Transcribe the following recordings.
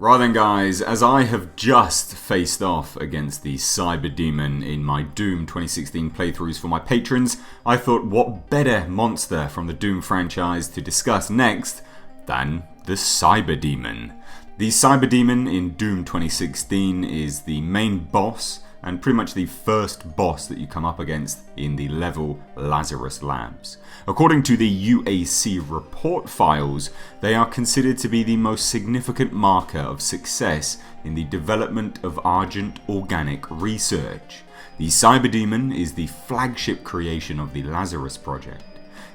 Right then guys, as I have just faced off against the Cyberdemon in my Doom 2016 playthroughs for my patrons, I thought what better monster from the Doom franchise to discuss next than the Cyberdemon. The Cyberdemon in Doom 2016 is the main boss and pretty much the first boss that you come up against in the level Lazarus labs. According to the UAC report files, they are considered to be the most significant marker of success in the development of Argent organic research. The Cyberdemon is the flagship creation of the Lazarus project.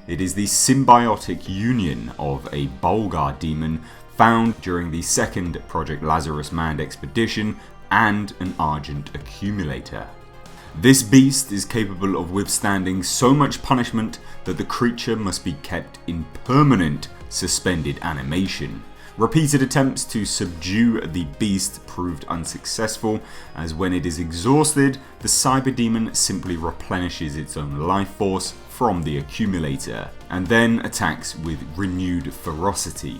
It is the symbiotic union of a Bulgar demon found during the second Project Lazarus manned expedition and an Argent accumulator. This beast is capable of withstanding so much punishment that the creature must be kept in permanent suspended animation. Repeated attempts to subdue the beast proved unsuccessful, as when it is exhausted, the Cyberdemon simply replenishes its own life force from the accumulator, and then attacks with renewed ferocity.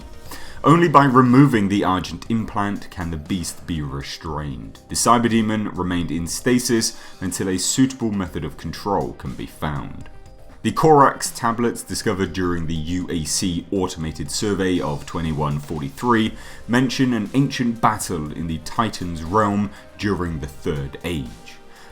Only by removing the Argent implant can the beast be restrained. The Cyberdemon remained in stasis until a suitable method of control can be found. The Corax tablets discovered during the UAC automated survey of 2143 mention an ancient battle in the Titan's realm during the Third Age.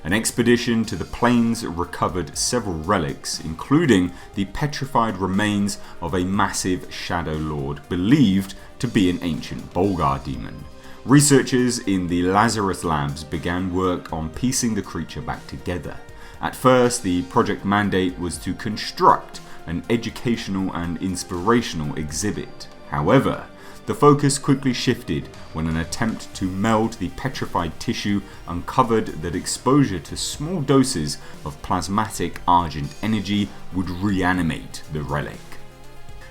An expedition to the plains recovered several relics, including the petrified remains of a massive Shadow Lord believed to be an ancient Bulgar demon. Researchers in the Lazarus labs began work on piecing the creature back together. At first, the project mandate was to construct an educational and inspirational exhibit. However, the focus quickly shifted when an attempt to meld the petrified tissue uncovered that exposure to small doses of plasmatic Argent energy would reanimate the relic.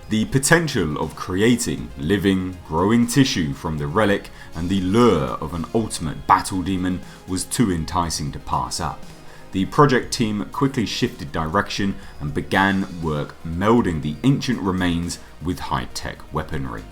The potential of creating living, growing tissue from the relic and the lure of an ultimate battle demon was too enticing to pass up. The project team quickly shifted direction and began work melding the ancient remains with high-tech weaponry.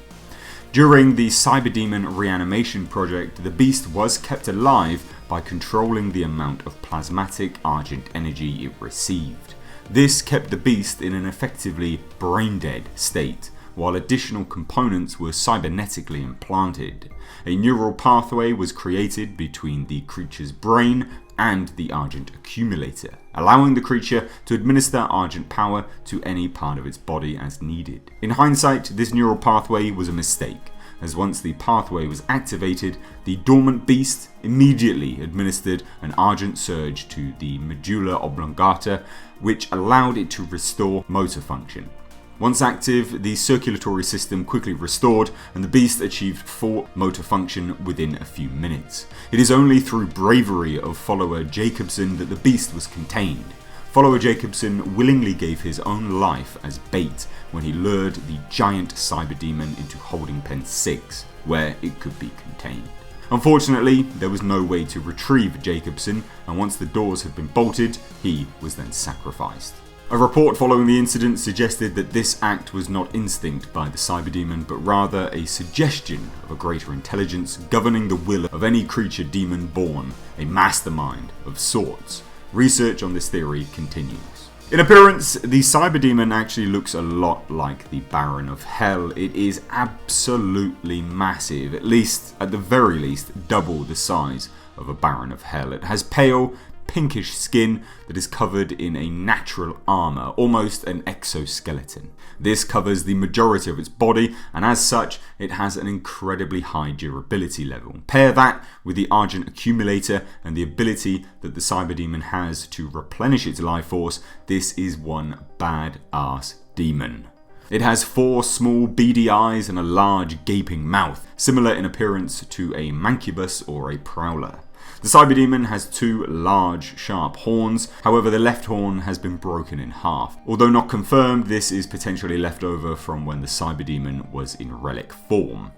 During the Cyberdemon reanimation project, the beast was kept alive by controlling the amount of plasmatic Argent energy it received. This kept the beast in an effectively brain-dead state, while additional components were cybernetically implanted. A neural pathway was created between the creature's brain and the Argent accumulator, allowing the creature to administer Argent power to any part of its body as needed. In hindsight, this neural pathway was a mistake, as once the pathway was activated, the dormant beast immediately administered an Argent surge to the medulla oblongata, which allowed it to restore motor function. Once active, the circulatory system quickly restored and the beast achieved full motor function within a few minutes. It is only through bravery of follower Jacobson that the beast was contained. Follower Jacobson willingly gave his own life as bait when he lured the giant Cyberdemon into holding pen 6, where it could be contained. Unfortunately, there was no way to retrieve Jacobson, and once the doors had been bolted, he was then sacrificed. A report following the incident suggested that this act was not instinct by the Cyberdemon, but rather a suggestion of a greater intelligence governing the will of any creature demon born, a mastermind of sorts. Research on this theory continues. In appearance, the Cyberdemon actually looks a lot like the Baron of Hell. It is absolutely massive, at the very least, double the size of a Baron of Hell. It has pale, pinkish skin that is covered in a natural armor, almost an exoskeleton. This covers the majority of its body, and as such, it has an incredibly high durability level. Pair that with the Argent accumulator and the ability that the Cyberdemon has to replenish its life force, this is one badass demon. It has 4 small beady eyes and a large gaping mouth, similar in appearance to a mancubus or a prowler. The Cyberdemon has 2 large, sharp horns, however the left horn has been broken in half. Although not confirmed, this is potentially left over from when the Cyberdemon was in relic form.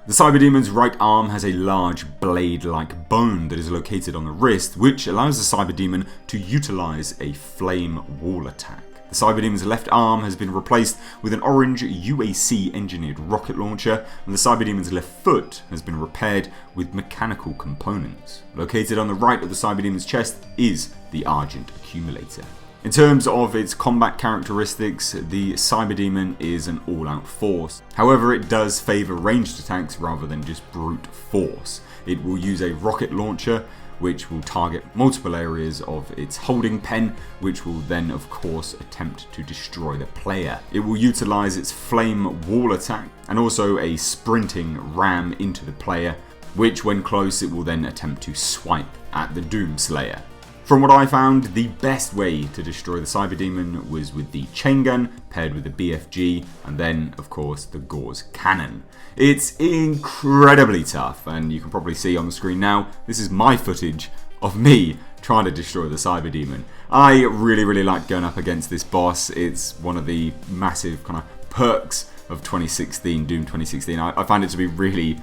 The Cyberdemon's right arm has a large blade-like bone that is located on the wrist, which allows the Cyberdemon to utilize a flame wall attack. The Cyberdemon's left arm has been replaced with an orange UAC engineered rocket launcher, and the Cyberdemon's left foot has been repaired with mechanical components. Located on the right of the Cyberdemon's chest is the Argent accumulator. In terms of its combat characteristics, the Cyberdemon is an all-out force. However, it does favour ranged attacks rather than just brute force. It will use a rocket launcher, which will target multiple areas of its holding pen, which will then of course attempt to destroy the player. It will utilise its flame wall attack and also a sprinting ram into the player, which when close it will then attempt to swipe at the Doomslayer. From what I found, the best way to destroy the Cyberdemon was with the chain gun paired with the BFG and then of course the Gauss cannon. It's incredibly tough, and you can probably see on the screen now, this is my footage of me trying to destroy the Cyberdemon. I really like going up against this boss. It's one of the massive kind of perks of 2016, Doom 2016. I find it to be really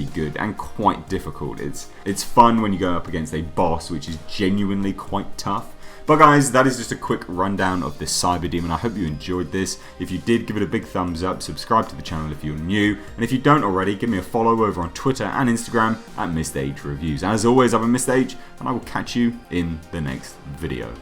good and quite difficult. It's fun when you go up against a boss which is genuinely quite tough. But guys, that is just a quick rundown of the Cyberdemon. I hope you enjoyed this. If you did, give it a big thumbs up, subscribe to the channel if you're new, and if you don't already, give me a follow over on Twitter and Instagram at Mr. H Reviews. As always, I'm Mr. H, and I will catch you in the next video.